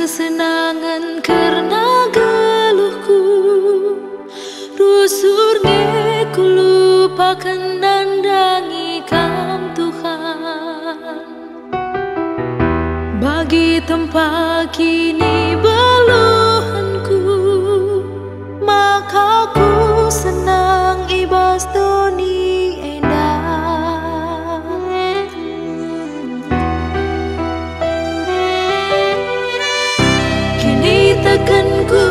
Kesenangan karena geluhku, rusurnya ku lupakan nandangi Kam Tuhan. Bagi tempat kini beluhanku, maka ku senang ibas doni endah. Tekanku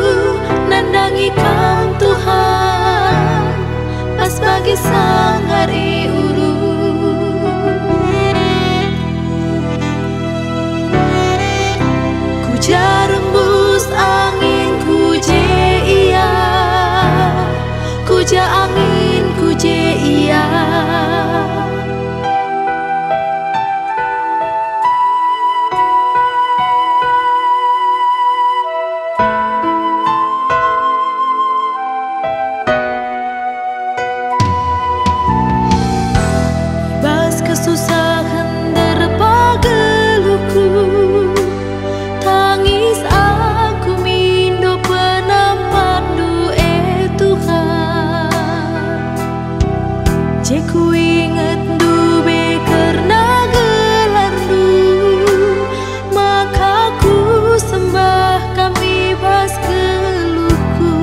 nandangi Kam Tuhan, pas bagi sang hari uru. Ku jarembus angin ku je iya, ku ja angin ku je iya. Kesusahan derpa geluhku, tangis aku mindo penampandu Tuhan. Jeku inget dube karena gelardu, maka ku sembah kami bas geluhku.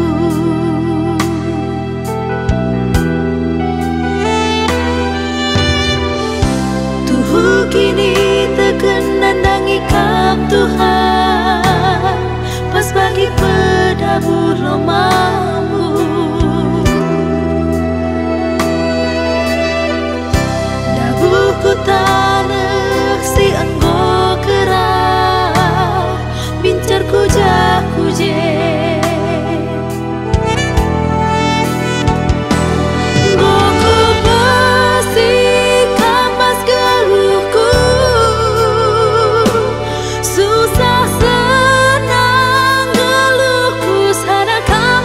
Kini tekan nandangi Kam Tuhan, pas bagi pedabur romamu. Dabuhku tanah si enggo kerah, bincarku jaku je. Susah senang geluhku sana Kam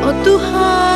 Oh Tuhan